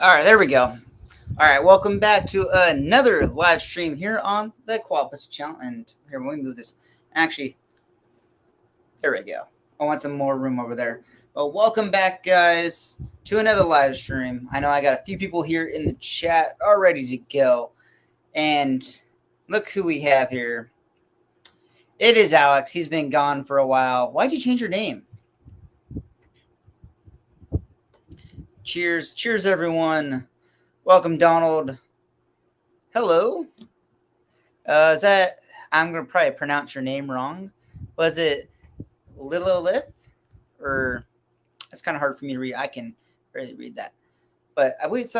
All right, there we go. All right, welcome back to another live stream here on the Qualpus channel. And here, when we move this, actually, there we go. I want some more room over there. But welcome back, guys, to another live stream. I know I got a few people here in the chat all ready to go. And look who we have here. It is Alex. He's been gone for a while. Why'd you change your name? Cheers. Cheers, everyone. Welcome, Donald. Hello. Is that, I'm going to probably pronounce your name wrong. Was it Lilith? Or, it's kind of hard for me to read. I can barely read that. But I believe it's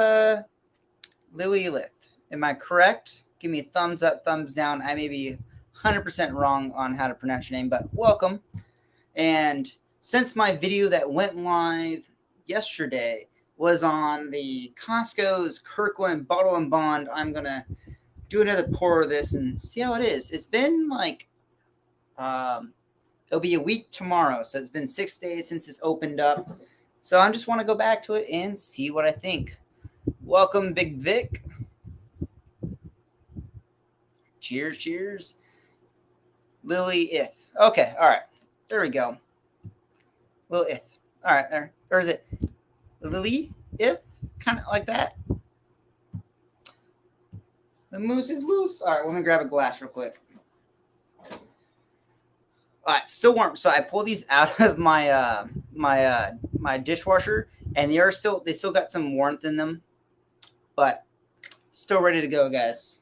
Lilith. Am I correct? Give me a thumbs up, thumbs down. I may be 100% wrong on how to pronounce your name, but welcome. And since my video that went live yesterday was on the Costco's Kirkland Bottle and Bond, I'm going to do another pour of this and see how it is. It's been like, it'll be a week tomorrow. So it's been 6 days since it's opened up. So I just want to go back to it and see what I think. Welcome, Big Vic. Cheers, cheers. Lilith. Okay, all right. There we go. Lilith. All right, there. Or is it Lilith? Kind of like that. The moose is loose. All right, let me grab a glass real quick. All right, still warm. So I pulled these out of my my dishwasher, and they still got some warmth in them, but still ready to go, guys.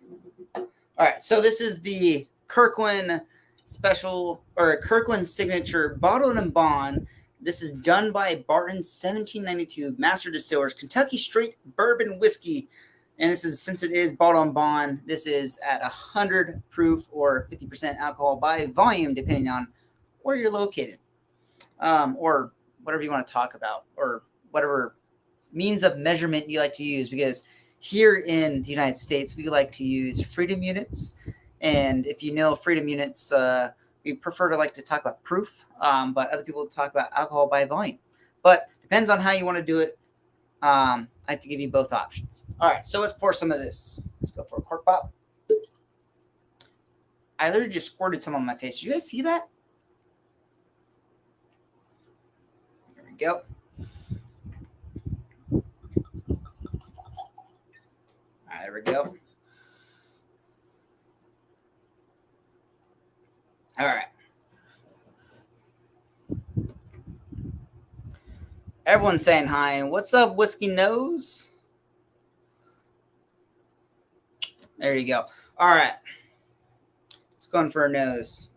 All right, so this is the Kirkland special or Kirkland signature bottled and bond. This is done by Barton 1792 Master Distillers Kentucky Straight Bourbon Whiskey. And this is, since it is bottled and bond, this is at 100 proof or 50% alcohol by volume, depending on where you're located, or whatever you want to talk about, or whatever means of measurement you like to use. Because here in the United States, we like to use freedom units. And if you know freedom units, we prefer to talk about proof, but other people talk about alcohol by volume. But depends on how you want to do it. I like to give you both options. All right, so let's pour some of this. Let's go for a cork pop. I literally just squirted some on my face. Did you guys see that? There we go. All right, there we go. All right. Everyone's saying hi. What's up, Whiskey Nose? There you go. All right. Let's go in for a nose.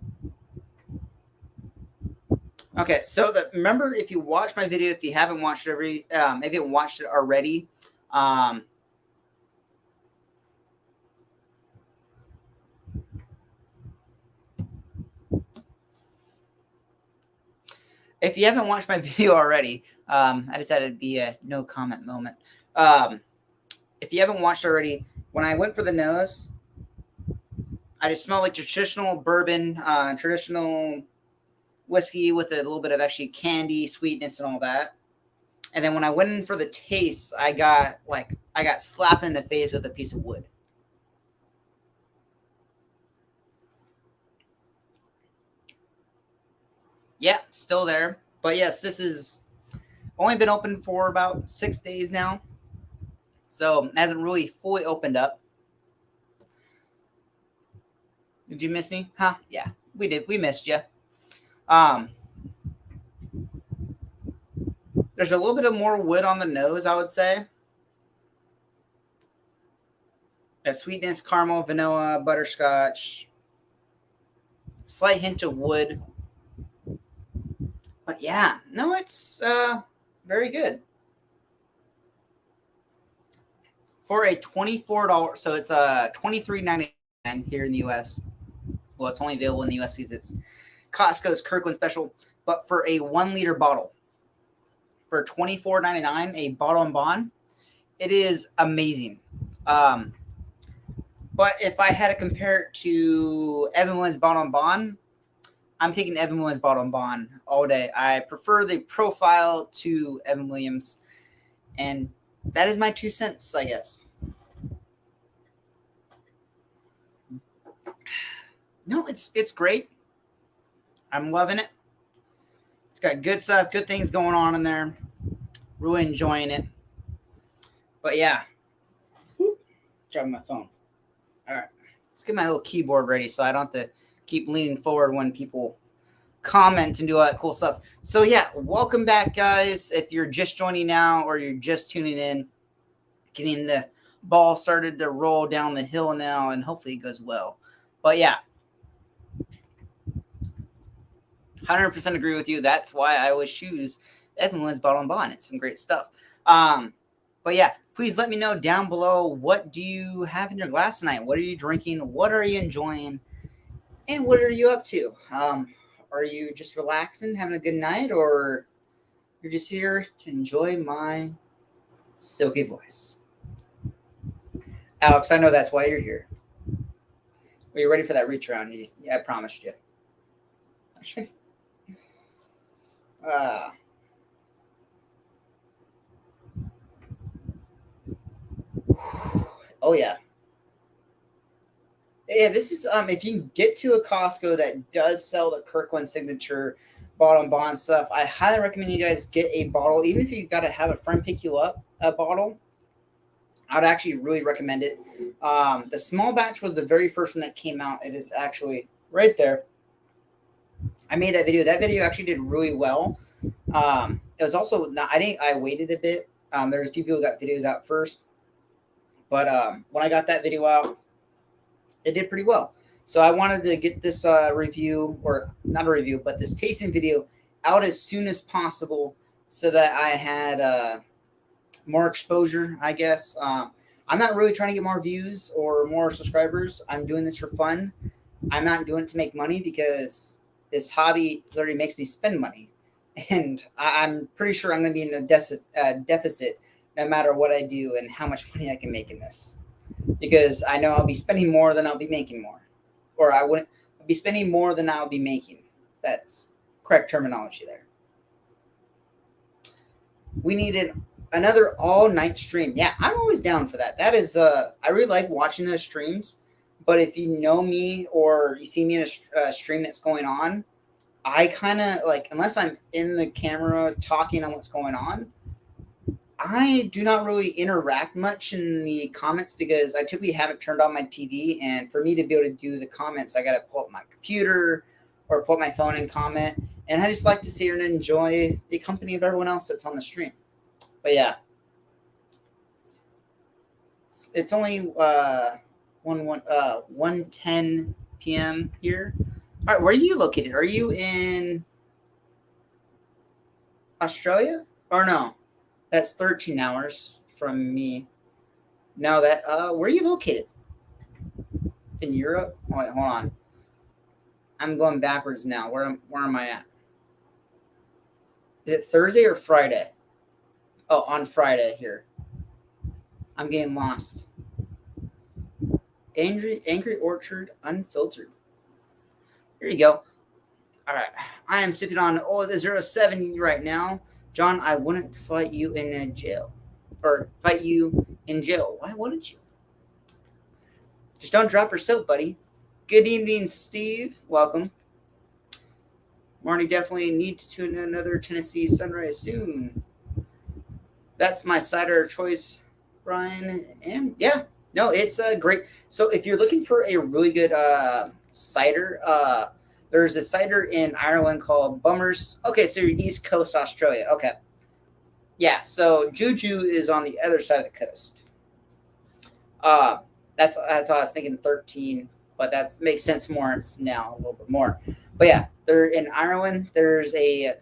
Okay, so remember, if you watch my video, if you haven't watched it maybe you watched it already, if you haven't watched my video already, I decided it'd be a no comment moment. If you haven't watched already, when I went for the nose, I just smelled like traditional bourbon, traditional whiskey with a little bit of actually candy, sweetness, and all that. And then when I went in for the taste, I got slapped in the face with a piece of wood. Yeah, still there. But yes, this is only been open for about 6 days now. So it hasn't really fully opened up. Did you miss me? Huh? Yeah, we did. We missed you. There's a little bit of more wood on the nose, I would say. A sweetness, caramel, vanilla, butterscotch. Slight hint of wood. But yeah, no, it's very good. For a $24, so it's $23.99 here in the U.S. Well, it's only available in the U.S. because it's Costco's Kirkland special. But for a 1 liter bottle, for $24.99, a bottle and bond, it is amazing. But if I had to compare it to Evan Williams bottle and bond, I'm taking Evan Williams bottle and bond all day. I prefer the profile to Evan Williams, and that is my 2 cents, I guess. No, it's great. I'm loving it. It's got good stuff, good things going on in there. Really enjoying it. But yeah, dropping my phone. All right, let's get my little keyboard ready so I don't have to keep leaning forward when people comment and do all that cool stuff. So yeah, welcome back, guys. If you're just joining now or you're just tuning in, getting the ball started to roll down the hill now, and hopefully it goes well. But yeah, 100% agree with you. That's why I always choose Edwin Williams Bottle and Bond. It's some great stuff. But yeah, please let me know down below, what do you have in your glass tonight? What are you drinking? What are you enjoying? And what are you up to? Are you just relaxing, having a good night, or you're just here to enjoy my silky voice? Alex, I know that's why you're here. Are you ready for that reach around? I promised you. Oh yeah. Yeah, this is if you can get to a Costco that does sell the Kirkland signature bottle and bond stuff, I highly recommend you guys get a bottle. Even if you got to have a friend pick you up a bottle, I'd actually really recommend it. The small batch was the very first one that came out. It is actually right there. I made that video. That video actually did really well. It was also not, I waited a bit. There's a few people who got videos out first, but when I got that video out, it did pretty well. So I wanted to get this review, or not a review, but this tasting video out as soon as possible so that I had more exposure, I guess. I'm not really trying to get more views or more subscribers. I'm doing this for fun. I'm not doing it to make money, because this hobby literally makes me spend money. And I'm pretty sure I'm going to be in a deficit no matter what I do and how much money I can make in this. Because I know I'll be spending more than I'll be making more. Or I wouldn't be spending more than I'll be making. That's correct terminology there. We needed another all-night stream. Yeah, I'm always down for that. That is, I really like watching those streams. But if you know me or you see me in a stream that's going on, I kind of like, unless I'm in the camera talking on what's going on, I do not really interact much in the comments, because I typically haven't turned on my TV. And for me to be able to do the comments, I got to pull up my computer or pull up my phone and comment. And I just like to sit here and enjoy the company of everyone else that's on the stream. But yeah, it's only 1:10 p.m. here. All right, where are you located? Are you in Australia? Or no? That's 13 hours from me. No, that where are you located? In Europe? Oh, wait, hold on. I'm going backwards now. Where am I at? Is it Thursday or Friday? Oh, on Friday here. I'm getting lost. Angry Orchard Unfiltered. Here you go. All right. I am sipping on the 07 right now. John, I wouldn't fight you in a jail. Or fight you in jail. Why wouldn't you? Just don't drop your soap, buddy. Good evening, Steve. Welcome. Marnie definitely needs to tune in another Tennessee Sunrise soon. That's my cider choice, Brian. And yeah, no, it's great. So if you're looking for a really good cider, there's a cider in Ireland called Bummers. Okay, so you're East Coast Australia. Okay. Yeah, so Juju is on the other side of the coast. That's why I was thinking 13, but that makes sense more now, a little bit more. But yeah, they're in Ireland. There's a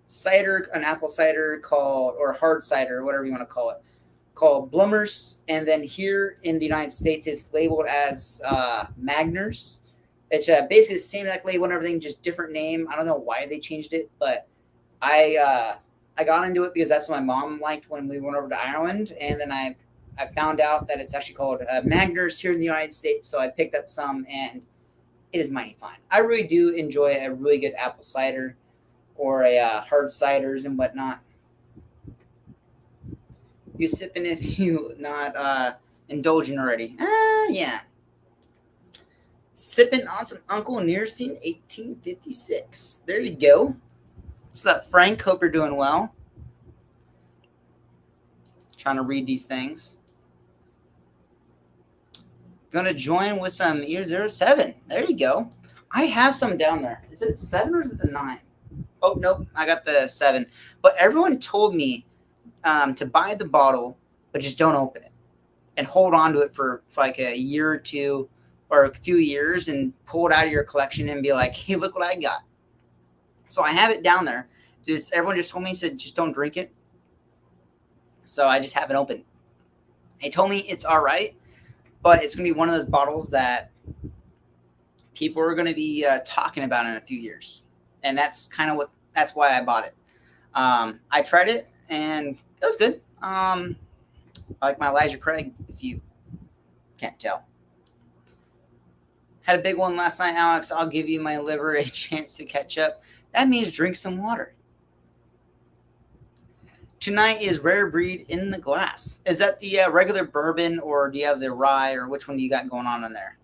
cider, an apple cider called, or hard cider, whatever you want to call it, called Blummers. And then here in the United States, it's labeled as Magners. It's basically the same exact label and everything, just different name. I don't know why they changed it, but I got into it because that's what my mom liked when we went over to Ireland. And then I found out that it's actually called Magners here in the United States. So I picked up some, and it is mighty fine. I really do enjoy a really good apple cider or a hard ciders and whatnot. You sipping if you not indulging already. Yeah. Sipping on some Uncle Nearstein 1856. There you go. What's up, Frank? Hope you're doing well. Trying to read these things. Gonna join with some Year 07. There you go. I have some down there. Is it 7 or is it the 9? Oh, nope. I got the 7. But everyone told me to buy the bottle, but just don't open it. And hold on to it for like a year or two or a few years and pull it out of your collection and be like, hey, look what I got. So I have it down there. Everyone just told me, said, just don't drink it. So I just have it open. They told me it's all right, but it's going to be one of those bottles that people are going to be talking about in a few years. And that's why I bought it. I tried it and it was good. I like my Elijah Craig, if you can't tell. Had a big one last night, Alex. I'll give you my liver a chance to catch up. That means drink some water. Tonight is Rare Breed in the glass. Is that the regular bourbon, or do you have the rye, or which one do you got going on in there?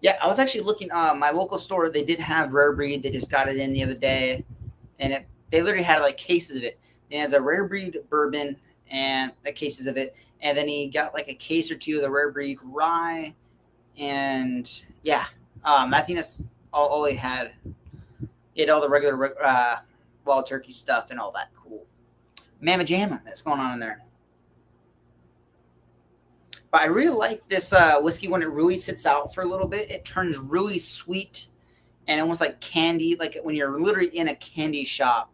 Yeah, I was actually looking. My local store, they did have Rare Breed. They just got it in the other day, and they literally had like cases of it. It has a Rare Breed bourbon and the cases of it, and then he got like a case or two of the Rare Breed rye, and yeah, I think that's all he had. He had all the regular Wild Turkey stuff and all that cool Mama Jamma that's going on in there. But I really like this whiskey when it really sits out for a little bit. It turns really sweet and almost like candy, like when you're literally in a candy shop.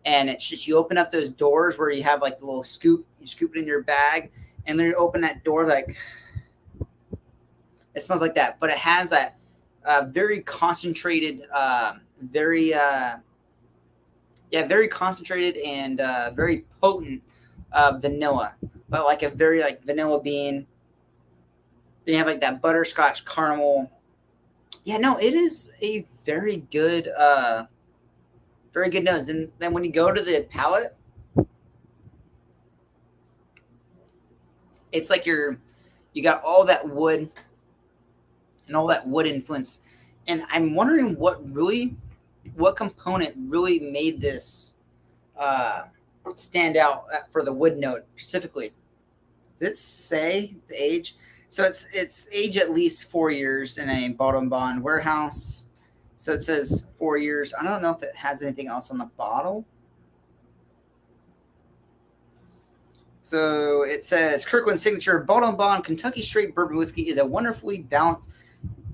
And it's just, you open up those doors where you have like the little scoop, you scoop it in your bag, and then you open that door, like, it smells like that. But it has that very concentrated, very concentrated and very potent vanilla, but like a very like vanilla bean. Then you have like that butterscotch caramel. Yeah, no, it is a very good nose. And then when you go to the palate, it's like you got all that wood and all that wood influence. And I'm wondering what component really made this stand out for the wood note specifically. Did it say the age? So it's age at least 4 years in a bottle and bond warehouse. So it says 4 years. I don't know if it has anything else on the bottle. So it says Kirkland's signature bottle and bond Kentucky straight bourbon whiskey is a wonderfully balanced.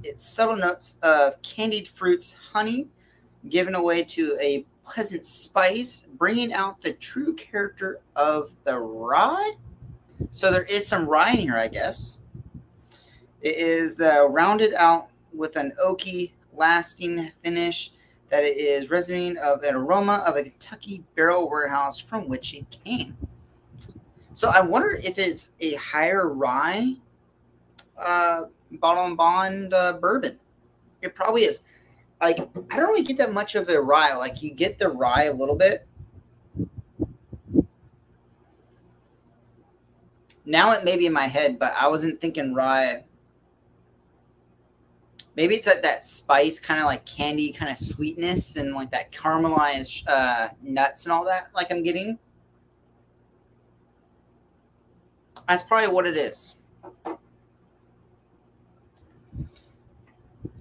Its subtle notes of candied fruits, honey, given away to a pleasant spice, bringing out the true character of the rye. So there is some rye in here, I guess. It is rounded out with an oaky, lasting finish that it is resonating of an aroma of a Kentucky barrel warehouse from which it came. So I wonder if it's a higher rye bottle and bond bourbon. It probably is. Like, I don't really get that much of a rye. Like, you get the rye a little bit. Now it may be in my head, but I wasn't thinking rye. Maybe it's like that spice, kind of like candy, kind of sweetness, and like that caramelized nuts and all that, like I'm getting. That's probably what it is.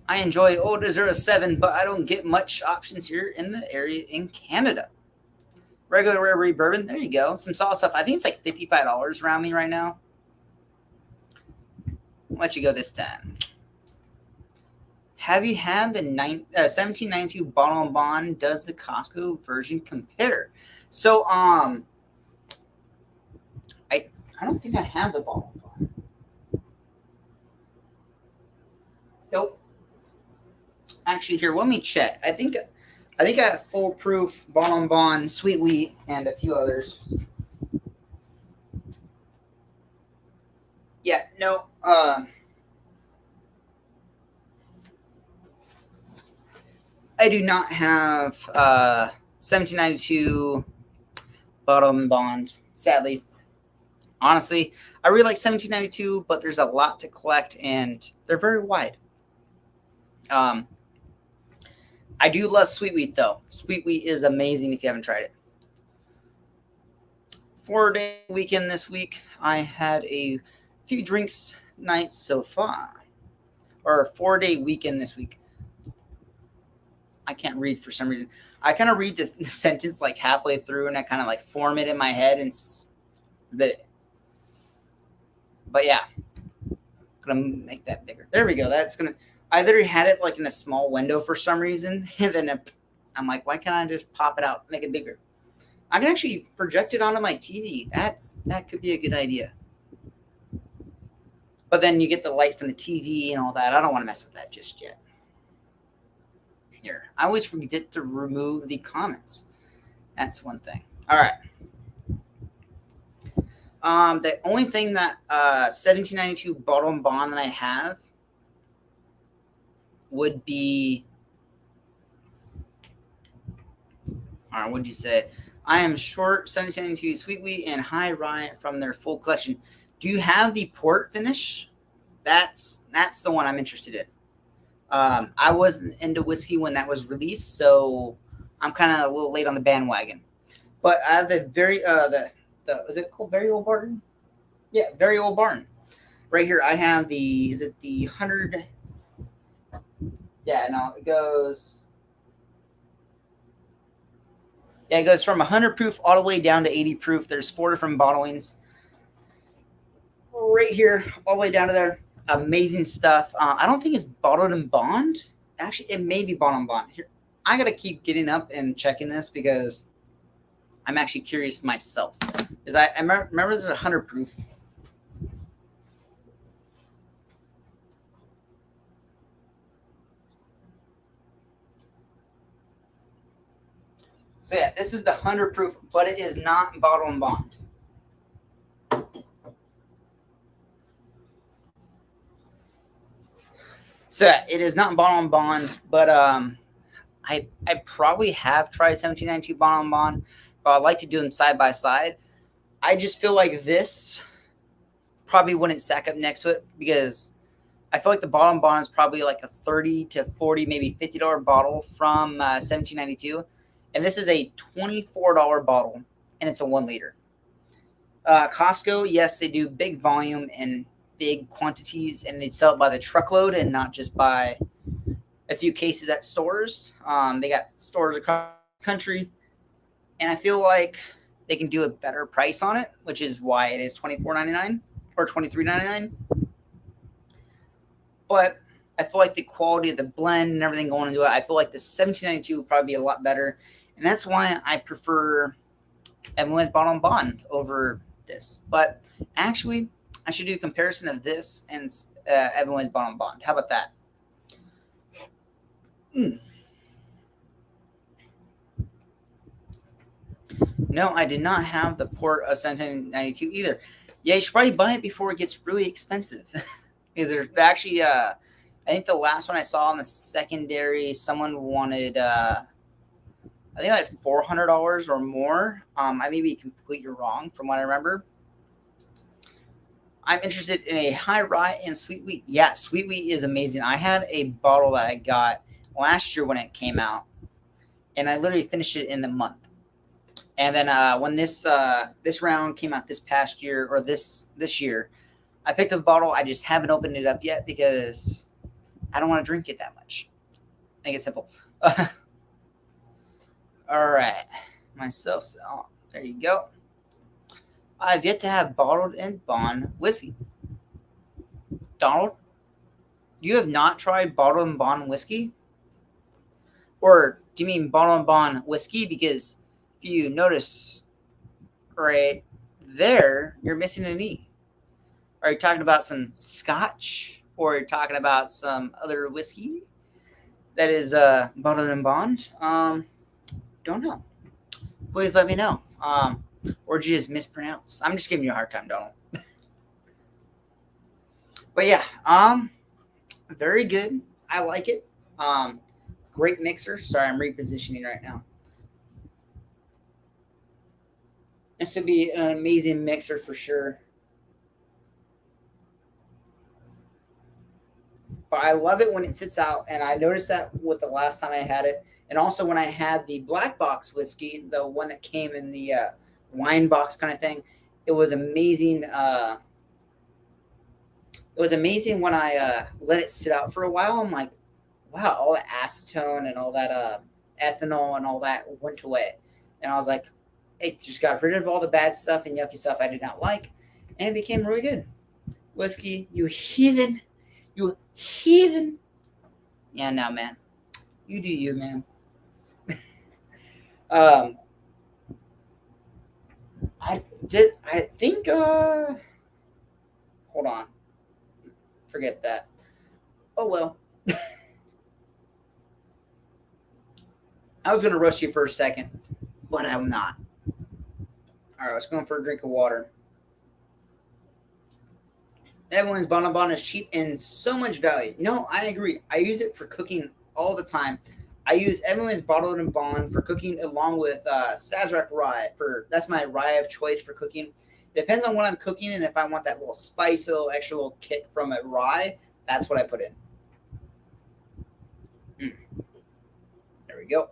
I enjoy Old 07, but I don't get much options here in the area in Canada. Regular Rare Breed bourbon. There you go. Some solid stuff. I think it's like $55 around me right now. I'll let you go this time. Have you had the 1792 bottle and bond? Does the Costco version compare? So, I don't think I have the bottle and bond. Nope. Actually, here, let me check. I think I have Foolproof, Bottle and Bond, Sweet Wheat, and a few others. Yeah, no. I do not have 1792 Bottle and Bond. sadly. Honestly, I really like 1792, but there's a lot to collect, and they're very wide. I do love Sweet Wheat, though. Sweet Wheat is amazing if you haven't tried it. 4-day weekend this week. I had a few drinks nights so far. Or 4-day weekend this week. I can't read for some reason. I kind of read this sentence like halfway through, and I kind of like form it in my head and but yeah, gonna make that bigger. There we go. That's gonna. I literally had it like in a small window for some reason, and then I'm like, why can't I just pop it out, make it bigger? I can actually project it onto my TV. That could be a good idea. But then you get the light from the TV and all that. I don't want to mess with that just yet. Here, I always forget to remove the comments. That's one thing. All right. The only thing that 1792 bottle and bond that I have would be. All right, what'd you say? I am short 1792 Sweet Wheat and High Rye from their full collection. Do you have the port finish? That's the one I'm interested in. I wasn't into whiskey when that was released, so I'm kind of a little late on the bandwagon. But I have the is it called Very Old Barton? Yeah, Very Old Barton. Right here, I have is it the 100? Yeah, no, it goes. Yeah, it goes from 100 proof all the way down to 80 proof. There's 4 different bottlings. Right here, all the way down to there. Amazing stuff. I don't think it's bottled in bond. Actually, it may be bottled in bond. Here, I gotta keep getting up and checking this because I'm actually curious myself. Because I remember there's 100 proof. So yeah, this is the 100 proof, but it is not bottled in bond. So yeah, it is not bottled in bond, but I probably have tried 1792 bottled in bond, but I like to do them side by side. I just feel like this probably wouldn't stack up next to it because I feel like the bottled in bond is probably like a 30 to 40, maybe $50 bottle from 1792. And this is a $24 bottle, and it's a 1 liter. Costco, yes, they do big volume and big quantities, and they sell it by the truckload and not just by a few cases at stores. They got stores across the country, and I feel like they can do a better price on it, which is why it is $24.99 or $23.99. But I feel like the quality of the blend and everything going into it, I feel like the 1792 would probably be a lot better, and that's why I prefer Evan Bottled in Bond over this. But actually, I should do a comparison of this and Evan Bottled in Bond. How about that? No, I did not have the port of 1792 either. Yeah, you should probably buy it before it gets really expensive. Because there's actually, I think the last one I saw on the secondary, someone wanted, I think that's $400 or more. I may be completely wrong from what I remember. I'm interested in a High Rye and Sweet Wheat. Yeah, Sweet Wheat is amazing. I had a bottle that I got last year when it came out, and I literally finished it in the month. And then when this round came out this past year or this year, I picked up a bottle. I just haven't opened it up yet because I don't want to drink it that much. Make it simple. All right, myself. Oh, there you go. I've yet to have bottled and bond whiskey. Donald, you have not tried bottled and bond whiskey? Or do you mean bottled and bond whiskey? Because if you notice right there, you're missing an E. Are you talking about some scotch? Or are you talking about some other whiskey that is bottled and bond? Don't know. Please let me know. Or did you just mispronounce? I'm just giving you a hard time, Donald. But yeah, very good. I like it. Great mixer. Sorry, I'm repositioning right now. This would be an amazing mixer for sure. But I love it when it sits out, and I noticed that with the last time I had it, and also when I had the black box whiskey, the one that came in the wine box kind of thing. It was amazing. It was amazing when I let it sit out for a while. I'm like, wow, all the acetone and all that ethanol and all that went away, and I was like, it just got rid of all the bad stuff and yucky stuff I did not like, and it became really good. Whiskey, you heathen. You heathen. Yeah, no, man. You do you, man. I think hold on. Forget that. Oh well. I was gonna rush you for a second, but I'm not. Alright, let's go for a drink of water. Everyone's Bonbon is cheap and so much value. You know, I agree. I use it for cooking all the time. I use Everyone's Bottled and Bond for cooking along with Sazerac rye. That's my rye of choice for cooking. Depends on what I'm cooking, and if I want that little spice, a little extra little kick from a rye, that's what I put in. There we go.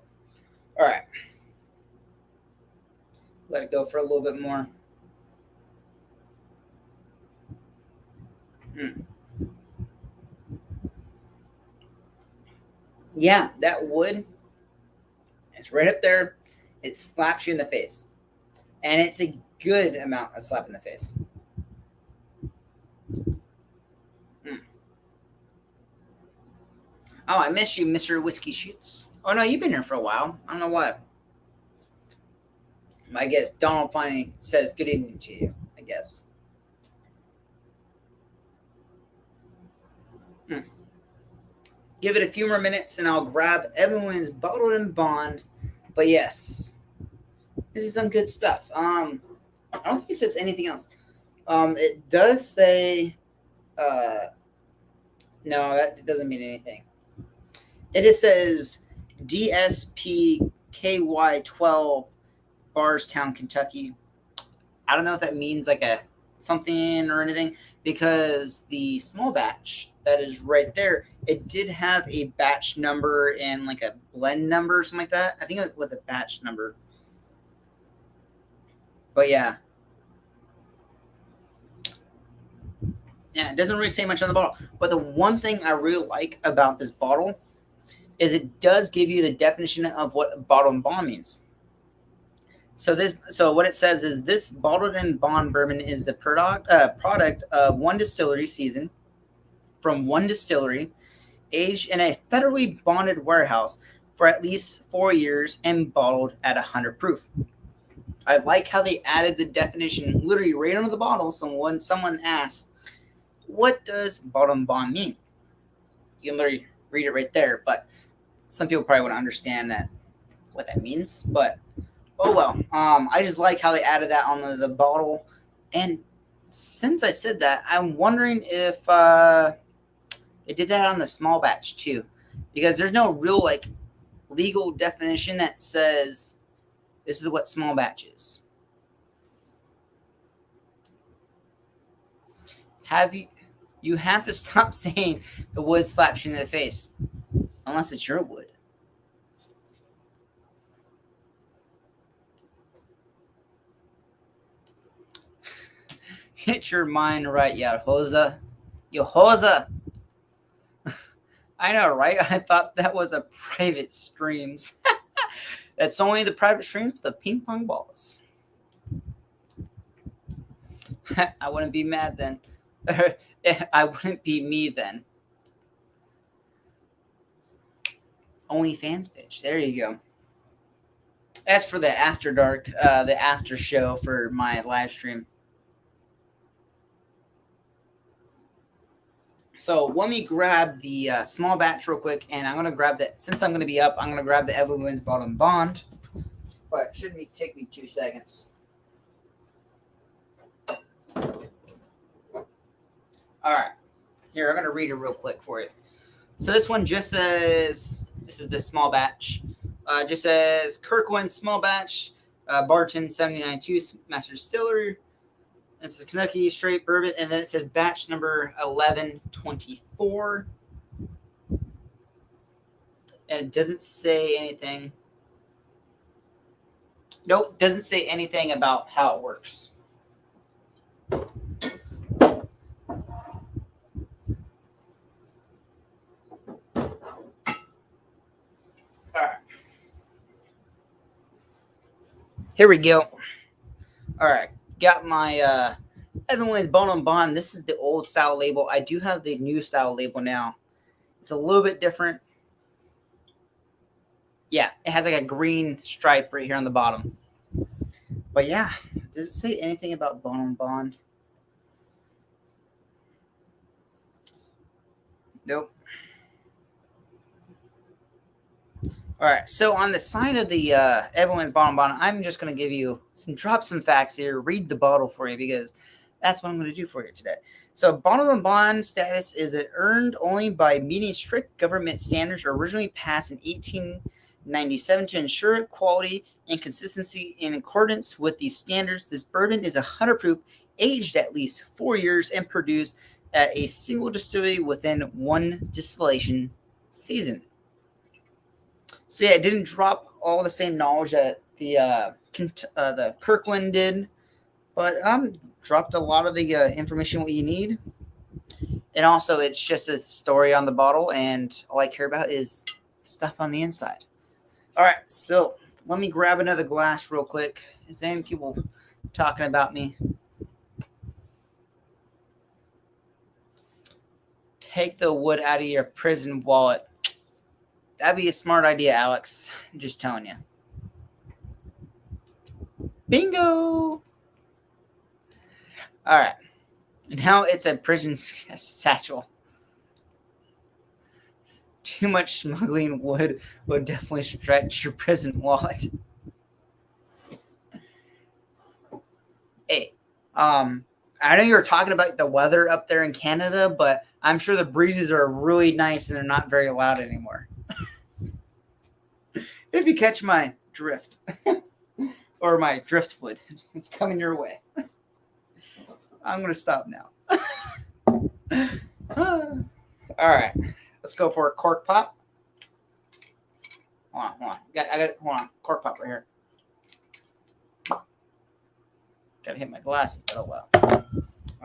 All right. Let it go for a little bit more. Yeah, that wood, it's right up there. It slaps you in the face. And it's a good amount of slap in the face. Oh, I miss you, Mr. Whiskey Shoots. Oh, no, you've been here for a while. I don't know why. I guess Donald finally says good evening to you, I guess. Give it a few more minutes and I'll grab Everyone's Bottled and Bond. But yes, this is some good stuff. I don't think it says anything else. It does say, no, that doesn't mean anything. It just says DSPKY12 Barstown, Kentucky. I don't know if that means like a something or anything, because the small batch that is right there, it did have a batch number and like a blend number or something like that. I think it was a batch number. But yeah. Yeah, it doesn't really say much on the bottle. But the one thing I really like about this bottle is it does give you the definition of what bottled and bond means. So what it says is this bottled and bond bourbon is the product of one distillery season from one distillery, aged in a federally bonded warehouse for at least 4 years and bottled at 100 proof. I like how they added the definition literally right under the bottle. So when someone asks, what does bottled and bond mean? You can literally read it right there, but some people probably wouldn't understand what that means, but oh well. I just like how they added that on the bottle. And since I said that, I'm wondering if they did that on the small batch too, because there's no real like legal definition that says this is what small batch is. You have to stop saying the wood slaps you in the face, unless it's your wood. Get your mind right, Yahoza. Yahoza. I know, right? I thought that was a private streams. That's only the private streams with the ping pong balls. I wouldn't be mad then. I wouldn't be me then. OnlyFans bitch. There you go. As for the after dark, the after show for my live stream. So let me grab the small batch real quick, and I'm going to grab that. Since I'm going to be up, I'm going to grab the Everyone's Bottled and Bond. But it shouldn't take me 2 seconds. All right. Here, I'm going to read it real quick for you. So this one just says, this is the small batch. Just says Kirkland small batch, Barton 79.2 Master Distillery. This is Kentucky Straight Bourbon, and then it says batch number 1124. And it doesn't say anything. Nope, doesn't say anything about how it works. Alright. Here we go. Alright. Got my Evan Williams Bone Bond. This is the old style label. I do have the new style label now. It's a little bit different. Yeah, it has like a green stripe right here on the bottom. But yeah, does it say anything about Bone Bond? Nope. All right, so on the side of the Evan Williams Bone Bond, I'm just going to give you some facts here, read the bottle for you, because that's what I'm going to do for you today. So Bone Bond status is it earned only by meeting strict government standards originally passed in 1897 to ensure quality and consistency in accordance with these standards. This bourbon is 100 proof, aged at least 4 years, and produced at a single distillery within one distillation season. So yeah, it didn't drop all the same knowledge that the Kirkland did, but dropped a lot of the information what you need. And also, it's just a story on the bottle, and all I care about is stuff on the inside. All right, so let me grab another glass real quick. Is there any people talking about me? Take the wood out of your prison wallet. That'd be a smart idea, Alex. I'm just telling you. Bingo! All right. Now it's a prison satchel. Too much smuggling wood would definitely stretch your prison wallet. Hey, I know you were talking about the weather up there in Canada, but I'm sure the breezes are really nice and they're not very loud anymore. If you catch my drift or my driftwood, it's coming your way. I'm going to stop now. All right. Let's go for a cork pop. Hold on. Hold on. Cork pop right here. Gotta hit my glasses, but oh well.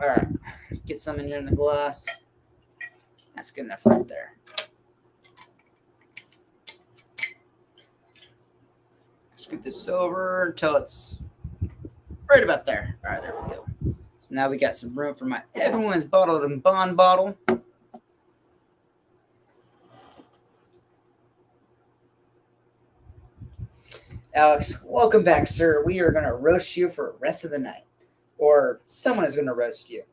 All right. Let's get some in here in the glass. That's good enough right there. Scoot this over until it's right about there. All right, there we go. So now we got some room for my Evan Williams Bottled and Bond bottle. Alex, welcome back, sir. We are going to roast you for the rest of the night. Or someone is going to roast you.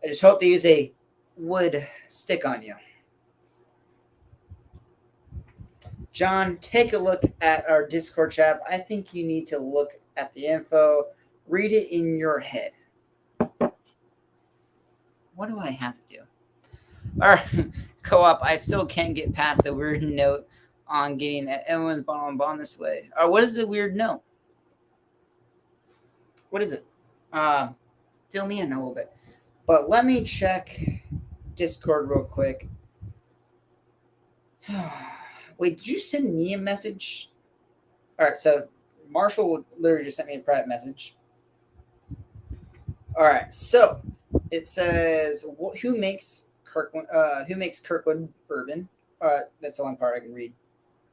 I just hope they use a wood stick on you. John, take a look at our Discord chat. I think you need to look at the info. Read it in your head. What do I have to do? All right, co-op, I still can't get past the weird note on getting everyone's bond this way. Or what is the weird note? What is it? Fill me in a little bit. But let me check Discord real quick. Wait, did you send me a message? All right, so Marshall literally just sent me a private message. All right, so it says who makes Kirkwood bourbon? That's the one part I can read.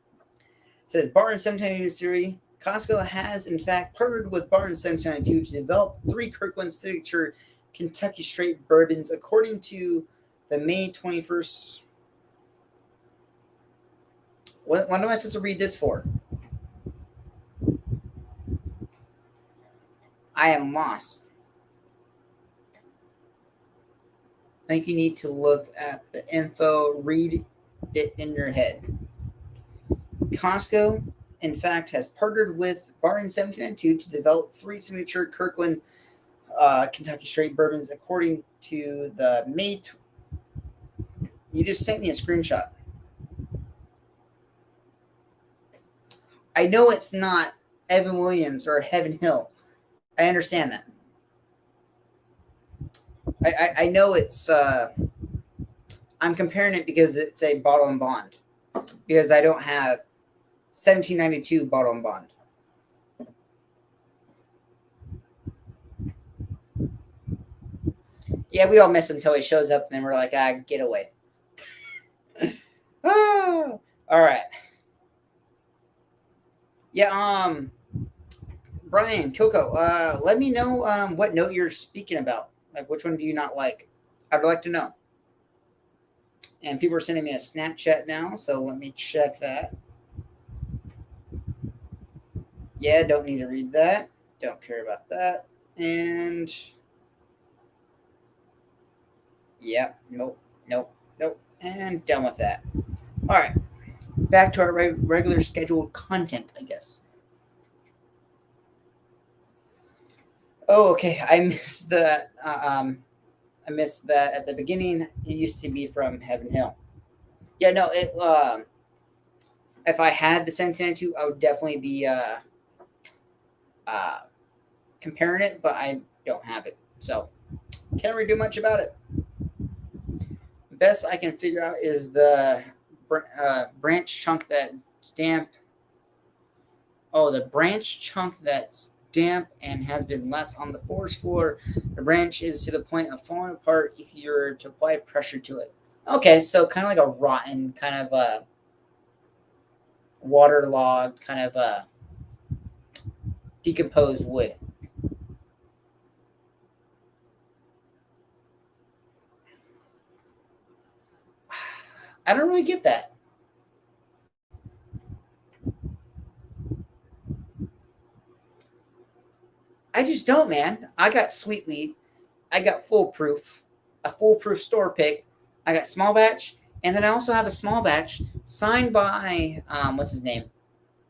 It says Barton 1792 series. Costco has in fact partnered with Barton 1792 to develop 3 Kirkland signature Kentucky straight bourbons, according to the May 21st. What am I supposed to read this for? I am lost. I think you need to look at the info, read it in your head. Costco, in fact, has partnered with Barton 1792 to develop 3 signature Kirkland Kentucky straight bourbons, according to the May. You just sent me a screenshot. I know it's not Evan Williams or Heaven Hill. I understand that. I know it's I'm comparing it because it's a bottle and bond, because I don't have 1792 bottle and bond. Yeah, we all miss him until he shows up, and then we're like, get away. All right. Yeah, Brian, Coco, let me know what note you're speaking about. Like, which one do you not like? I'd like to know. And people are sending me a Snapchat now, so let me check that. Yeah, don't need to read that. Don't care about that. And yep, nope, and done with that. All right, back to our regular scheduled content, I guess. Oh, okay. I missed that. I missed that at the beginning. It used to be from Heaven Hill. Yeah, no. It. If I had the 1792, I would definitely be uh, comparing it, but I don't have it, so can't really do much about it. Best I can figure out is the branch chunk that's damp. Oh, the branch chunk that's damp and has been left on the forest floor. The branch is to the point of falling apart if you were to apply pressure to it. Okay, so kind of like a rotten, kind of a waterlogged, kind of a decomposed wood. I don't really get that. I just don't, man. I got sweet weed. I got foolproof, a foolproof store pick. I got small batch, and then I also have a small batch signed by what's his name,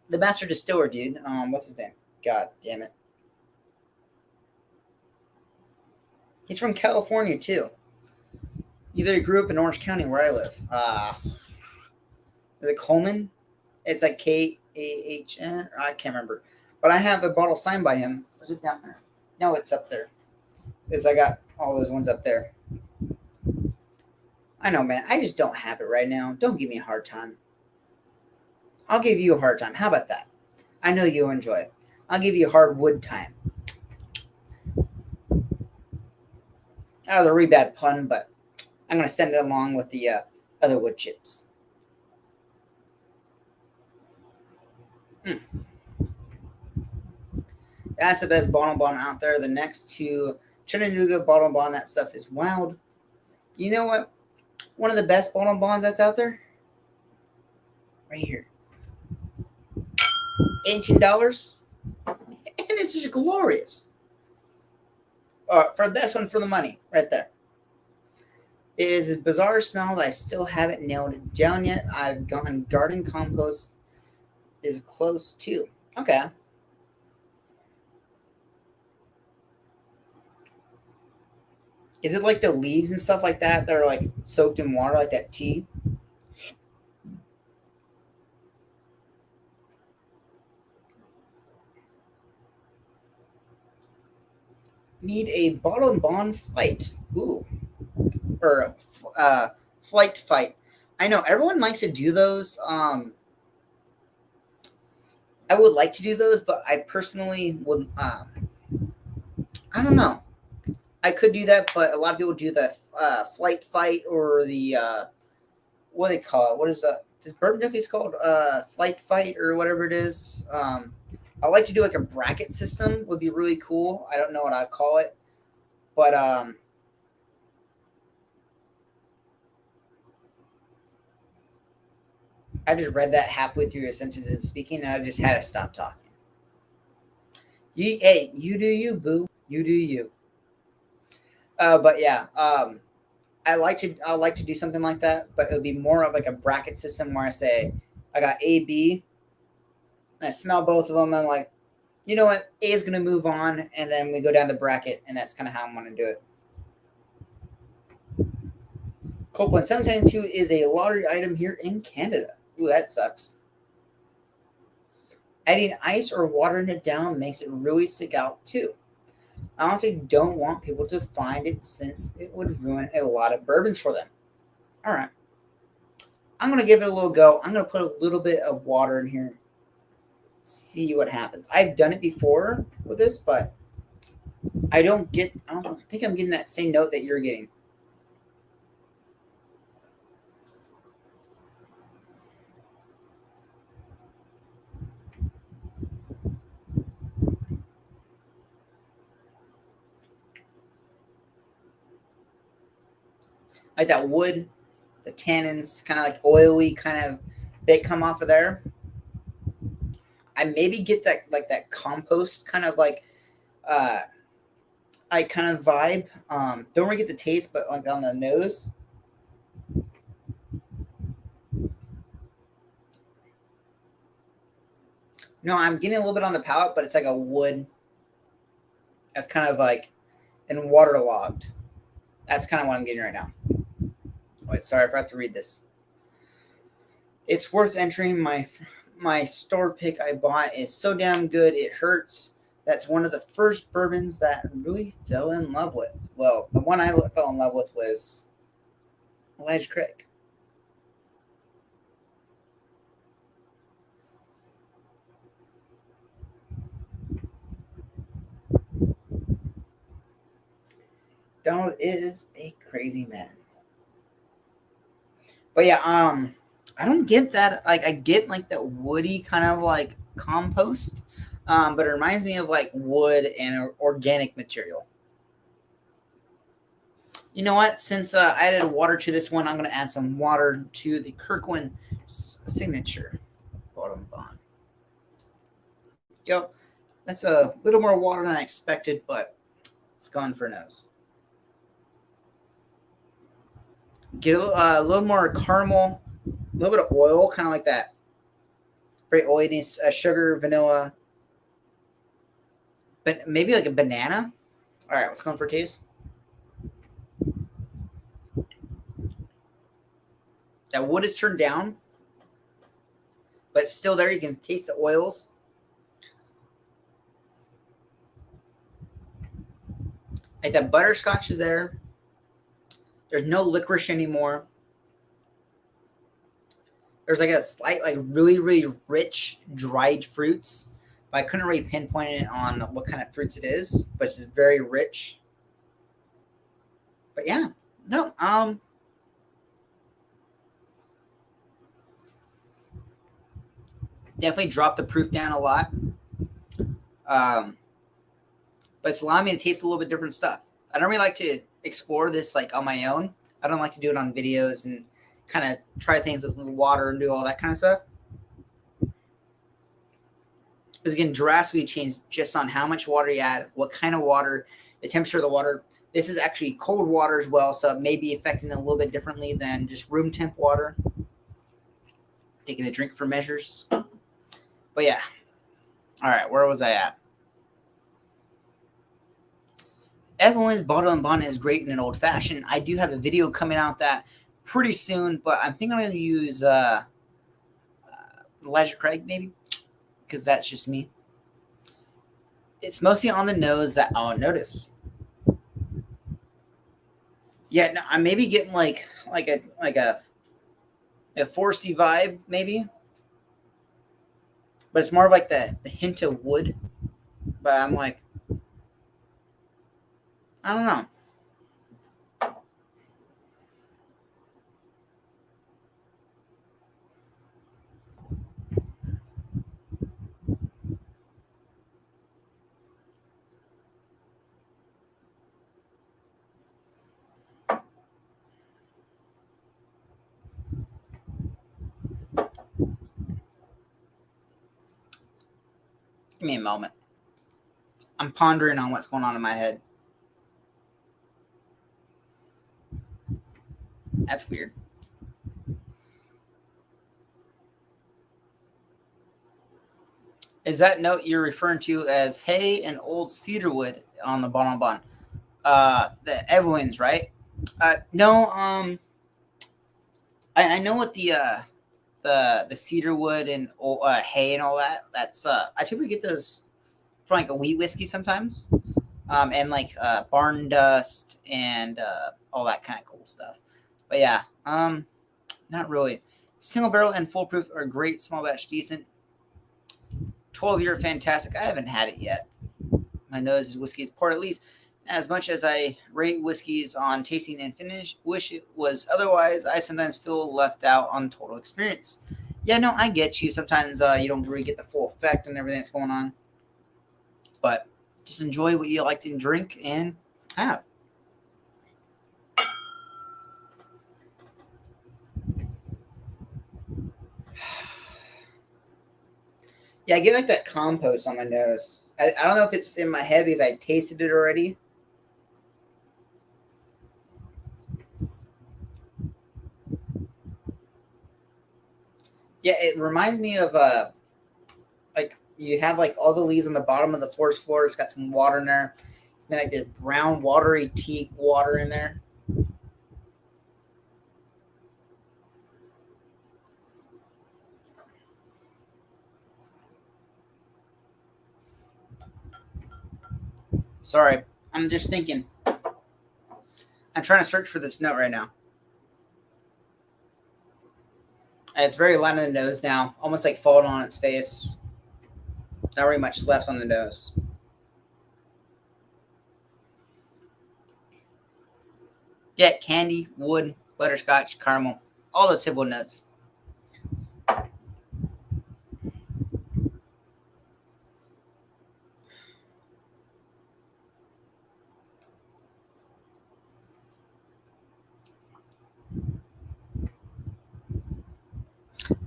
the master distiller dude. What's his name? God damn it. He's from California too. He literally grew up in Orange County where I live. Is it Coleman? It's like Kahn. I can't remember. But I have a bottle signed by him. Was it down there? No, it's up there. Because I got all those ones up there. I know, man. I just don't have it right now. Don't give me a hard time. I'll give you a hard time. How about that? I know you'll enjoy it. I'll give you a hard wood time. That was a really bad pun, but I'm going to send it along with the other wood chips. That's the best bottle bond out there. The next to Chattanooga bottle bond, that stuff is wild. You know what? One of the best bottle bonds that's out there? Right here. $18. And it's just glorious. For the best one for the money, right there. It is a bizarre smell that I still haven't nailed down yet. I've gone garden compost is close to. Okay. Is it like the leaves and stuff like that that are like soaked in water, like that tea? Need a bottle and bond flight. Ooh. Or flight fight. I know everyone likes to do those. I would like to do those, but I personally would. I don't know. I could do that, but a lot of people do the flight fight or the what do they call it? What is that? Does Bourbon Cookies called flight fight or whatever it is? I like to do like a bracket system. Would be really cool. I don't know what I call it, but I just read that halfway through a sentence and speaking, and I just had to stop talking. Hey, you do you, boo. You do you. But yeah, I like to do something like that, but it would be more of like a bracket system where I say I got A, B, and I smell both of them. I'm like, you know what, A is gonna move on, and then we go down the bracket, and that's kind of how I'm gonna do it. Copeland 792 is a lottery item here in Canada. Ooh, that sucks. Adding ice or watering it down makes it really stick out too. I honestly don't want people to find it since it would ruin a lot of bourbons for them. All right. I'm going to give it a little go. I'm going to put a little bit of water in here. See what happens. I've done it before with this, but I don't think I'm getting that same note that you're getting. Like that wood, the tannins, kind of like oily kind of bit come off of there. I maybe get that like that compost kind of like I kind of vibe. Don't really get the taste, but like on the nose. No, I'm getting a little bit on the palate, but it's like a wood. That's kind of like and waterlogged. That's kind of what I'm getting right now. Wait, sorry, I forgot to read this. It's worth entering. My store pick I bought is so damn good it hurts. That's one of the first bourbons that I really fell in love with. Well, the one I fell in love with was Elijah Craig. Donald is a crazy man. But yeah, I don't get that. Like, I get like that woody kind of like compost, but it reminds me of like wood and organic material. You know what? Since I added water to this one, I'm going to add some water to the Kirkland signature bottom bond. Yo, that's a little more water than I expected, but it's gone for nose. Get a little more caramel, a little bit of oil, kind of like that. Very oily, sugar, vanilla, but maybe like a banana. All right, what's going for taste? That wood is turned down, but it's still there. You can taste the oils. Like that butterscotch is there. There's no licorice anymore. There's like a slight, like really, really rich dried fruits. But I couldn't really pinpoint it on what kind of fruits it is, but it's just very rich. But yeah, no, definitely dropped the proof down a lot. But it's allowing me to taste a little bit different stuff. I don't really like to explore this like on my own. I don't like to do it on videos and kind of try things with water and do all that kind of stuff. Because again, drastically changed just on how much water you add, what kind of water, the temperature of the water. This is actually cold water as well, so it may be affecting it a little bit differently than just room temp water. Taking the drink for measures. But yeah. All right, where was I at? Evelyn's Bottle and Bond is great in an old fashioned. I do have a video coming out that pretty soon, but I think I'm going to use Elijah Craig maybe, because that's just me. It's mostly on the nose that I'll notice. Yeah, no, I may be getting like a foresty vibe maybe, but it's more of like the hint of wood. But I'm like, I don't know. Give me a moment. I'm pondering on what's going on in my head. That's weird. Is that note you're referring to as hay and old cedarwood on the bonbon? The Evelyn's, right? No, I know what the the cedar wood and hay and all that. That's I typically get those from like a wheat whiskey sometimes, and like barn dust and all that kind of cool stuff. But yeah, not really. Single barrel and full proof are great. Small batch decent. 12-year fantastic. I haven't had it yet. My nose is whiskey is poured at least as much as I rate whiskeys on tasting and finish. Wish it was otherwise. I sometimes feel left out on total experience. Yeah, no, I get you. Sometimes you don't really get the full effect and everything that's going on. But just enjoy what you like to drink and have. Yeah, I get like that compost on my nose. I don't know if it's in my head because I tasted it already. Yeah, it reminds me of like you have like all the leaves on the bottom of the forest floor. It's got some water in there. It's been like this brown, watery teak water in there. Sorry, I'm just thinking. I'm trying to search for this note right now. And it's very light on the nose now, almost like falling on its face. Not very much left on the nose. Yeah, candy, wood, butterscotch, caramel, all those simple notes.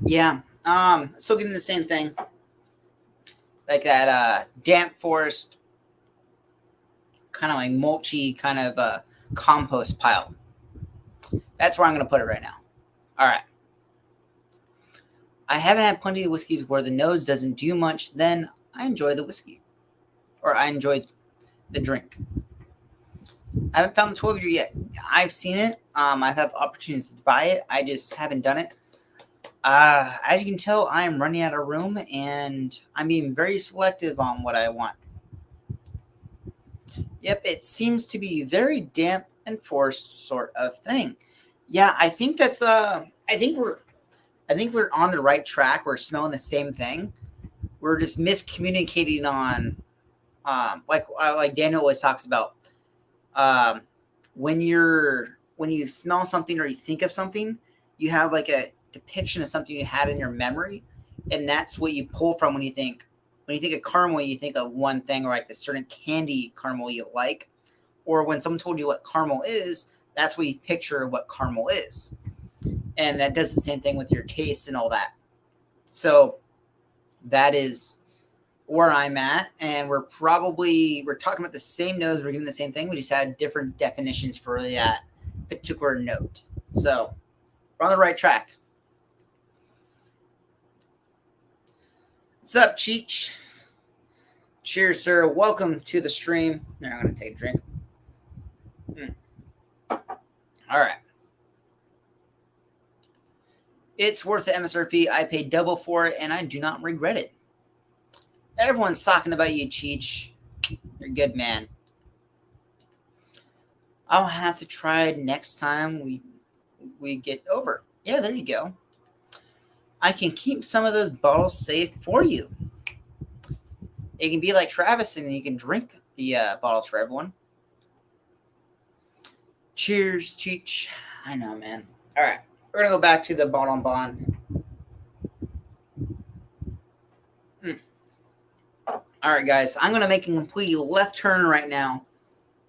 Yeah, still getting the same thing. Like that damp forest, kind of like mulchy, kind of compost pile. That's where I'm going to put it right now. All right. I haven't had plenty of whiskeys where the nose doesn't do much. Then I enjoy the whiskey, or I enjoy the drink. I haven't found the 12-year yet. I've seen it. I've had opportunities to buy it. I just haven't done it. As you can tell, I am running out of room, and I'm being very selective on what I want. Yep, it seems to be very damp and forced sort of thing. Yeah, I think that's I think we're on the right track. We're smelling the same thing. We're just miscommunicating on like Daniel always talks about. When you smell something or you think of something, you have like a depiction of something you had in your memory, and that's what you pull from when you think of caramel. You think of one thing, or like the certain candy caramel you like, or when someone told you what caramel is, that's what you picture what caramel is, and that does the same thing with your taste and all that. So that is where I'm at, and we're talking about the same nose. We're getting the same thing. We just had different definitions for that particular note. So we're on the right track. What's up, Cheech? Cheers, sir. Welcome to the stream. Here, I'm going to take a drink. All right. It's worth the MSRP. I paid double for it, and I do not regret it. Everyone's talking about you, Cheech. You're a good man. I'll have to try it next time we get over. Yeah, there you go. I can keep some of those bottles safe for you. It can be like Travis, and you can drink the bottles for everyone. Cheers, Cheech. I know, man. All right. We're going to go back to the Bon Bon. All right, guys. I'm going to make a complete left turn right now,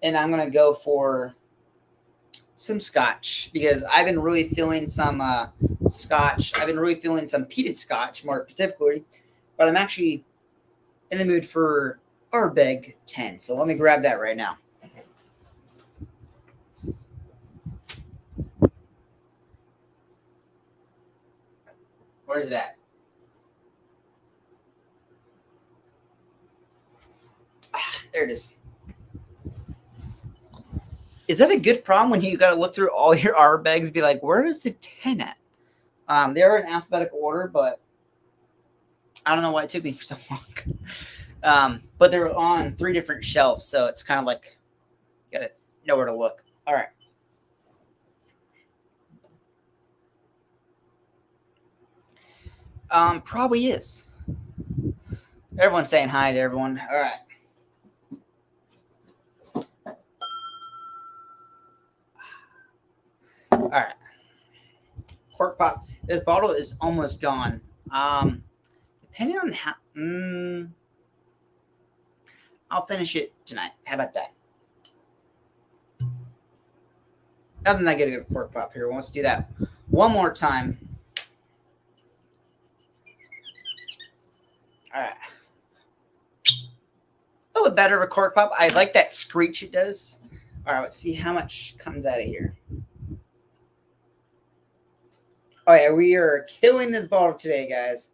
and I'm going to go for some scotch because I've been really feeling some scotch. I've been really feeling some peated scotch, more specifically, but I'm actually in the mood for Ardbeg 10. So let me grab that right now. Where's it at? There it is. Is that a good problem when you got to look through all your Ardbegs and be like, where is the 10 at? They are in alphabetical order, but I don't know why it took me for so long. But they're on 3 different shelves, so it's kind of like you gotta know where to look. All right. Probably is. Everyone's saying hi to everyone. All right. All right. Cork pop. This bottle is almost gone. Depending on how, I'll finish it tonight. How about that? Nothing that good of cork pop here. Let's do that one more time. All right. A little bit better of a cork pop. I like that screech it does. All right, let's see how much comes out of here. Oh yeah, we are killing this bottle today, guys.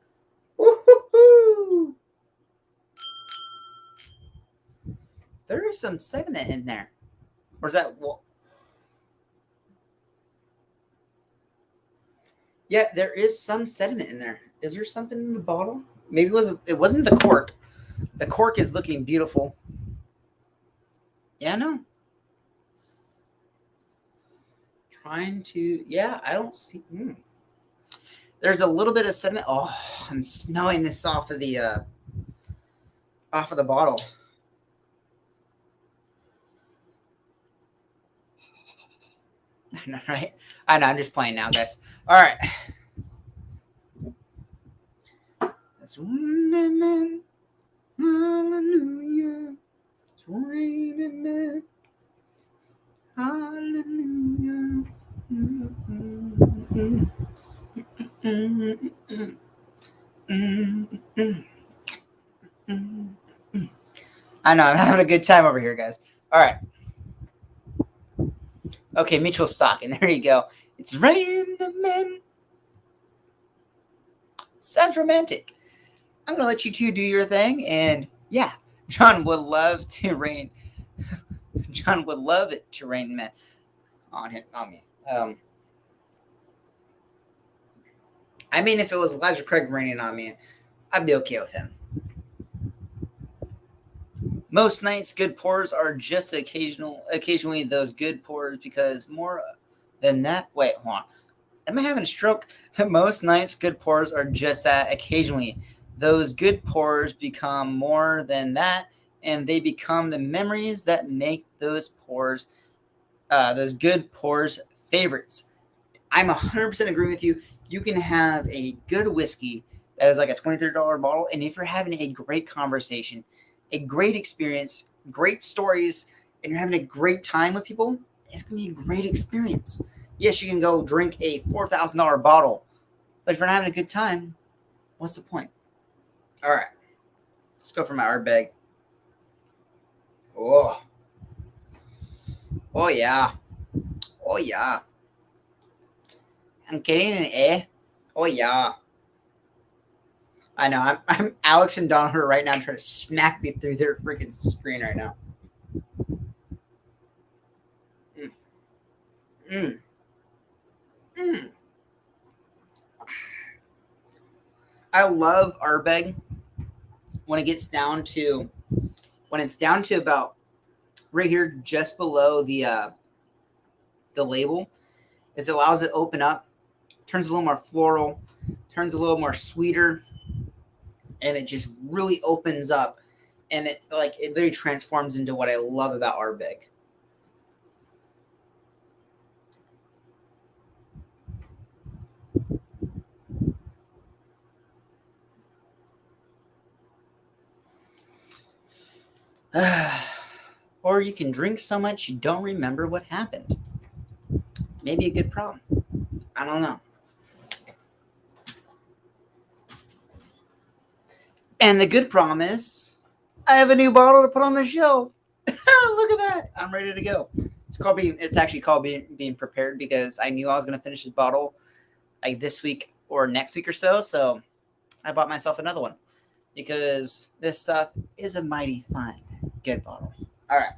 Woo-hoo-hoo! There is some sediment in there. Or is that? Well, yeah, there is some sediment in there. Is there something in the bottle? Maybe it wasn't the cork. The cork is looking beautiful. Yeah, no. Trying to. Yeah, I don't see. There's a little bit of sediment. Oh, I'm smelling this off of the bottle. I know, right? I know. I'm just playing now, guys. All right. That's raining, hallelujah. It's raining, hallelujah. I know. I'm having a good time over here, guys. All right. Okay, Mitchell Stocking. There you go. It's raining. Sounds romantic. I'm gonna let you two do your thing, and yeah, John would love to rain. John would love it to rain men on me. I mean, if it was Elijah Craig raining on me, I'd be okay with him. Most nights, good pours are just occasionally those good pours, because more than that. Wait, hold on. Am I having a stroke? Most nights, good pours are just that. Occasionally, those good pours become more than that, and they become the memories that make those good pours, favorites. I'm 100% agree with you. You can have a good whiskey that is like a $23 bottle, and if you're having a great conversation, a great experience, great stories, and you're having a great time with people, it's going to be a great experience. Yes, you can go drink a $4,000 bottle, but if you're not having a good time, what's the point? All right, let's go for my Ardbeg. Oh yeah, oh yeah. I'm getting an A. Oh yeah. I know. I'm Alex and Donovan right now trying to smack me through their freaking screen right now. I love Ardbeg when it's down to about right here, just below the label, is it allows it to open up, turns a little more floral, turns a little more sweeter, and it just really opens up, and it literally transforms into what I love about Ardbeg. Or you can drink so much you don't remember what happened. Maybe a good problem. I don't know. And the good problem is I have a new bottle to put on the shelf. Look at that. I'm ready to go. It's actually called being prepared, because I knew I was going to finish this bottle like this week or next week or so. So I bought myself another one, because this stuff is a mighty fine, good bottle. All right.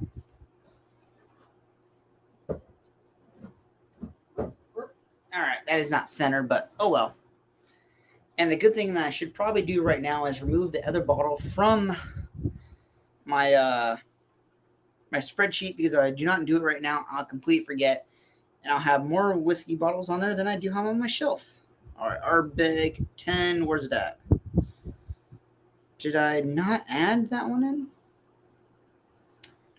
All All right, that is not centered, but oh well. And the good thing that I should probably do right now is remove the other bottle from my my spreadsheet, because if I do not do it right now, I'll completely forget, and I'll have more whiskey bottles on there than I do have on my shelf. All right, our big 10. Where's it at? Did I not add that one in?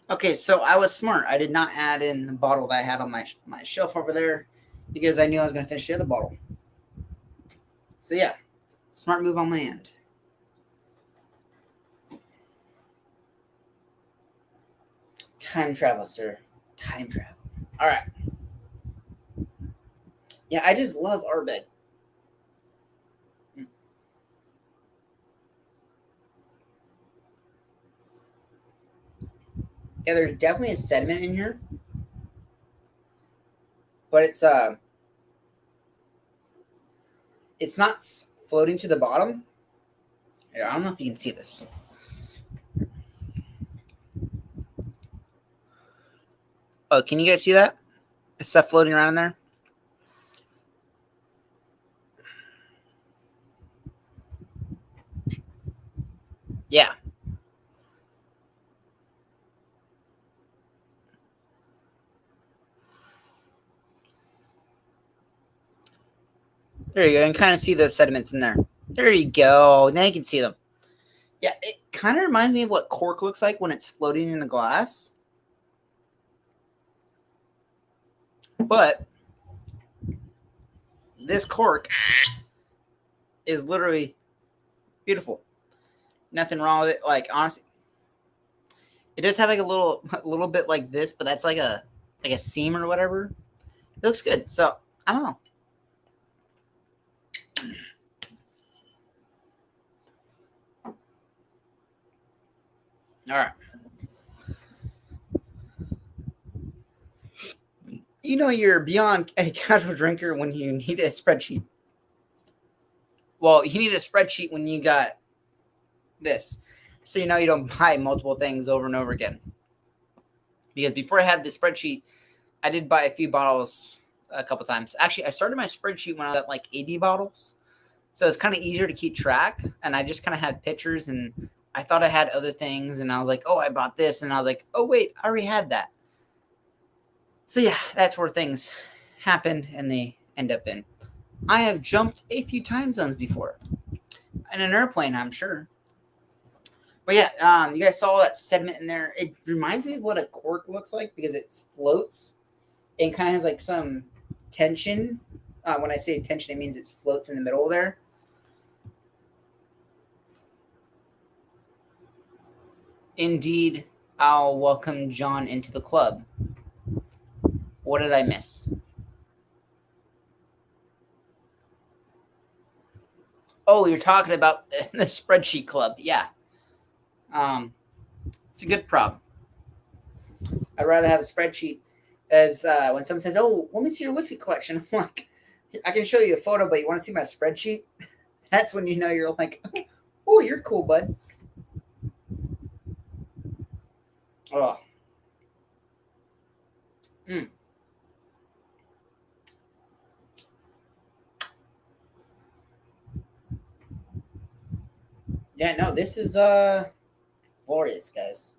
Okay, so I was smart. I did not add in the bottle that I had on my shelf over there because I knew I was going to finish the other bottle. So yeah, smart move on my end. Time travel, sir. Time travel. All right. Yeah, I just love Ardbeg. Yeah, there's definitely a sediment in here, but it's not floating to the bottom. Here, I don't know if you can see this. Oh, can you guys see that? There's stuff floating around in there. Yeah. There you go. You can kind of see those sediments in there. There you go. Now you can see them. Yeah, it kind of reminds me of what cork looks like when it's floating in the glass. But this cork is literally beautiful. Nothing wrong with it. Like, honestly, it does have like a little bit like this, but that's like a seam or whatever. It looks good. So I don't know. All right. You know you're beyond a casual drinker when you need a spreadsheet. Well, you need a spreadsheet when you got this. So you know you don't buy multiple things over and over again. Because before I had the spreadsheet, I did buy a few bottles a couple times. Actually, I started my spreadsheet when I was at like 80 bottles. So it's kind of easier to keep track. And I just kind of had pictures, and I thought I had other things. And I was like, oh, I bought this. And I was like, oh, wait, I already had that. So yeah, that's where things happen and they end up in. I have jumped a few time zones before. In an airplane, I'm sure. But yeah, you guys saw that sediment in there. It reminds me of what a cork looks like because it floats and kind of has like some tension. When I say tension, it means it floats in the middle there. Indeed, I'll welcome John into the club. What did I miss? Oh, you're talking about the spreadsheet club. Yeah. It's a good problem. I'd rather have a spreadsheet as when someone says, oh, let me see your whiskey collection. I'm like, I can show you a photo, but you want to see my spreadsheet? That's when you know you're like, oh, you're cool, bud. Oh. Mm. Yeah, no, this is glorious, guys.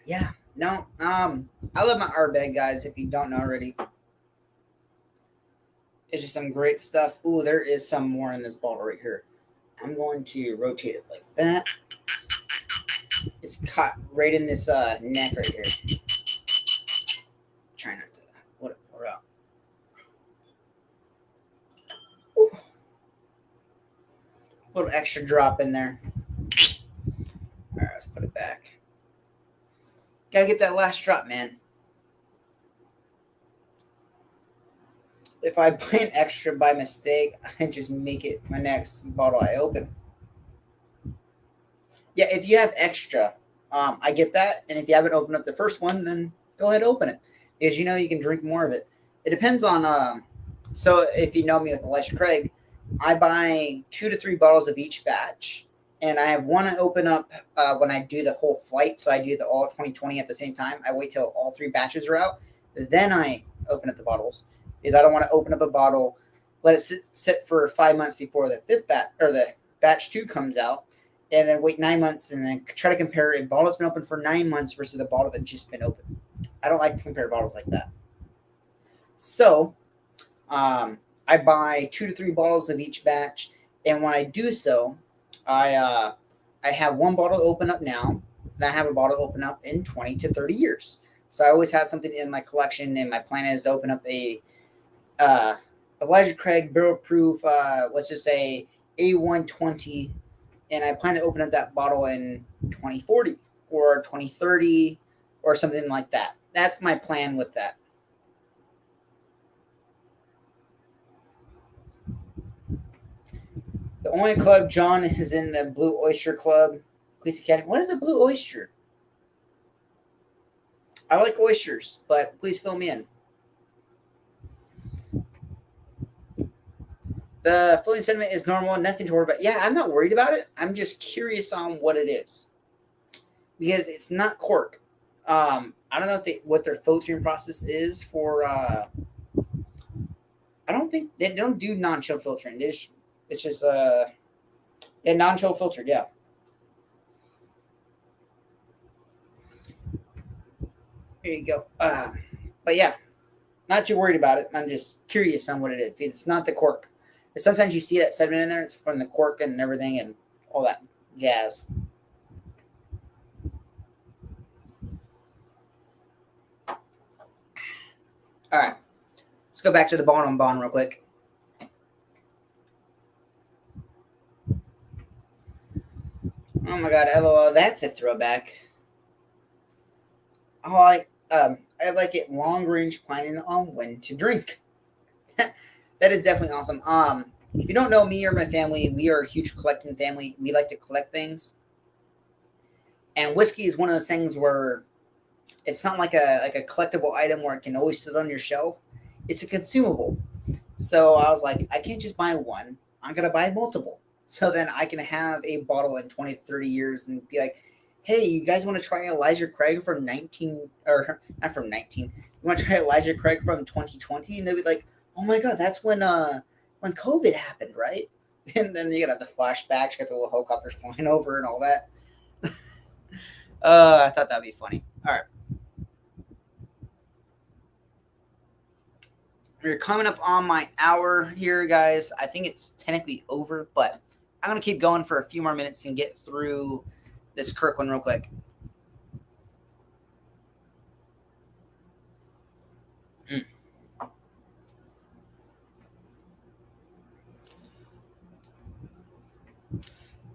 Yeah, no, I love my Ardbeg, guys. If you don't know already, it's just some great stuff. Ooh, there is some more in this bottle right here. I'm going to rotate it like that. It's caught right in this neck right here. Try not to let it pour out. Ooh. A little extra drop in there. All right, let's put it back. Gotta get that last drop, man. If I buy an extra by mistake, I just make it my next bottle I open. Yeah, if you have extra, I get that. And if you haven't opened up the first one, then go ahead and open it. because you can drink more of it. It depends on. So if you know me with Elijah Craig, I buy 2 to 3 bottles of each batch, and I have one I open up when I do the whole flight. So I do the all 2020 at the same time. I wait till all 3 batches are out, then I open up the bottles, because I don't want to open up a bottle, let it sit for 5 months before the fifth batch or the batch 2 comes out, and then wait 9 months and then try to compare a bottle that's been open for 9 months versus the bottle that just been open. I don't like to compare bottles like that. So I buy 2 to 3 bottles of each batch, and when I do so, I have one bottle open up now, and I have a bottle open up in 20 to 30 years. So I always have something in my collection, and my plan is to open up a Elijah Craig barrel proof, let's just say A120, and I plan to open up that bottle in 2040 or 2030 or something like that. That's my plan with that. The only club John is in the Blue Oyster Club, Police Academy. What is a Blue Oyster? I like oysters, but please fill me in. The floating sediment is normal, nothing to worry about. Yeah, I'm not worried about it. I'm just curious on what it is, because it's not cork. I don't know what their filtering process is for. I don't think they don't do non-chill filtering. It's just non-chill filtered. Yeah. There you go. But yeah, not too worried about it. I'm just curious on what it is, because it's not the cork. Sometimes you see that sediment in there. It's from the cork and everything and all that jazz. All right. Let's go back to the bottom bond real quick. Oh my god, LOL, that's a throwback. I like it long range planning on when to drink. That is definitely awesome. If you don't know me or my family, we are a huge collecting family. We like to collect things, and whiskey is one of those things where it's not like a collectible item where it can always sit on your shelf. It's a consumable. So I was like, I can't just buy one. I'm gonna buy multiple. So then I can have a bottle in 20 to 30 years and be like, hey, you guys want to try Elijah Craig from 19 or not from 19? You want to try Elijah Craig from 2020? And they'll be like, oh my god, that's when COVID happened, right? And then you got the flashbacks, you got the little helicopters flying over and all that. I thought that'd be funny. All right. We're coming up on my hour here, guys. I think it's technically over, but I'm going to keep going for a few more minutes and get through this Kirkland real quick.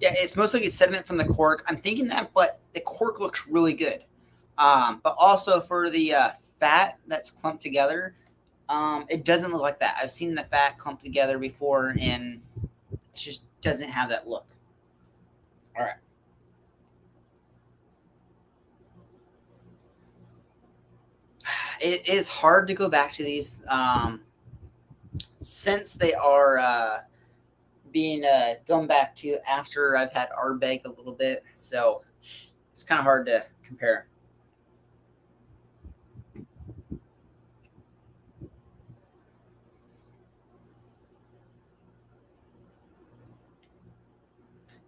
Yeah, it's mostly sediment from the cork. I'm thinking that, but the cork looks really good. But also for the fat that's clumped together, it doesn't look like that. I've seen the fat clumped together before, and it just doesn't have that look. All right. It is hard to go back to these since they are being going back to after I've had Ardbeg a little bit, so it's kind of hard to compare.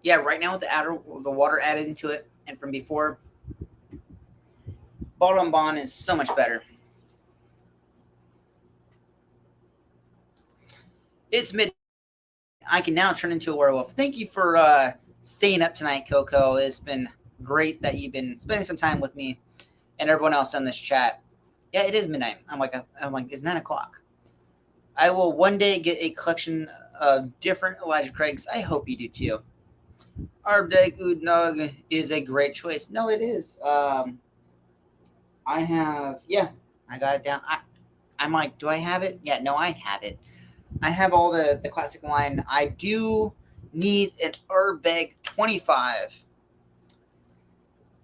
Yeah, right now with the water added into it, and from before, Bottled Bond is so much better. It's mid. I can now turn into a werewolf. Thank you for staying up tonight, Coco. It's been great that you've been spending some time with me and everyone else on this chat. Yeah, it is midnight. I'm like, it's 9 o'clock. I will one day get a collection of different Elijah Craigs. I hope you do too. Ardbeg Oudnog is a great choice. No, it is. I got it down. I'm like, do I have it? Yeah, no, I have it. I have all the classic line. I do need an Ardbeg 25.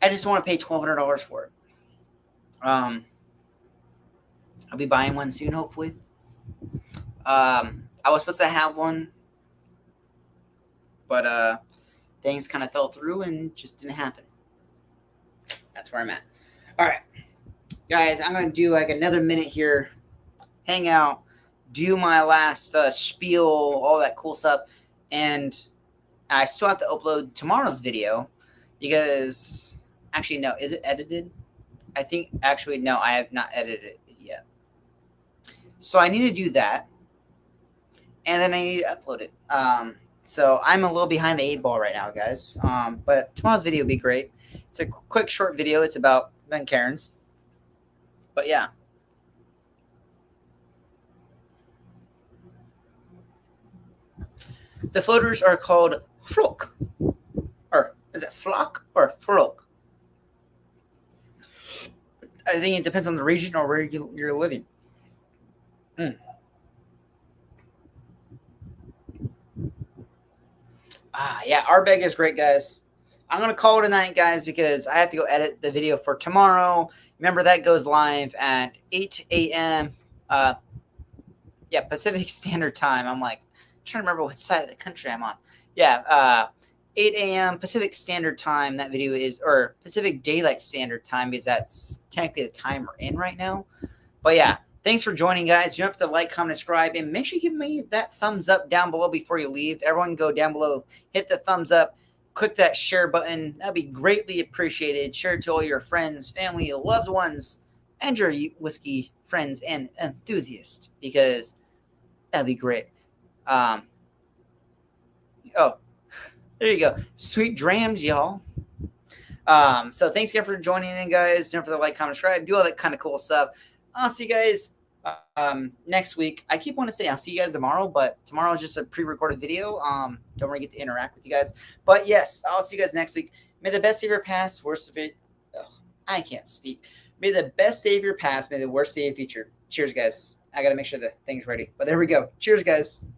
I just want to pay $1,200 for it. I'll be buying one soon, hopefully. I was supposed to have one, but things kind of fell through and just didn't happen. That's where I'm at. All right, guys, I'm gonna do like another minute here, hang out, do my last spiel, all that cool stuff, and I still have to upload tomorrow's video because actually no, is it edited? I think actually no, I have not edited it yet. So I need to do that, and then I need to upload it. So I'm a little behind the 8 ball right now, guys. But tomorrow's video will be great. It's a quick, short video. It's about Ben Cairns. But yeah. The floaters are called flock. Or is it flock or flock? I think it depends on the region or where you're living. Yeah, Ardbeg is great, guys. I'm going to call it a night, guys, because I have to go edit the video for tomorrow. Remember, that goes live at 8 a.m. Pacific Standard Time. I'm like trying to remember what side of the country I'm on. 8 a.m. Pacific Standard Time. That video is, or Pacific Daylight Standard Time, because that's technically the time we're in right now. But yeah, thanks for joining, guys. You don't have to like, comment, subscribe, and make sure you give me that thumbs up down below before you leave. Everyone go down below, hit the thumbs up, click that share button. That'd be greatly appreciated. Share it to all your friends, family, loved ones, and your whiskey friends and enthusiasts, because that'd be great. There you go. Sweet dreams, y'all. So thanks again for joining in, guys. Don't forget to like, comment, subscribe, do all that kind of cool stuff. I'll see you guys next week. I keep wanting to say I'll see you guys tomorrow, but tomorrow is just a pre-recorded video. Don't really get to interact with you guys. But yes, I'll see you guys next week. May the best day of your past, worst of it. I can't speak. May the best day of your past, may the worst day of your future. Cheers, guys. I got to make sure the thing's ready. But there we go. Cheers, guys.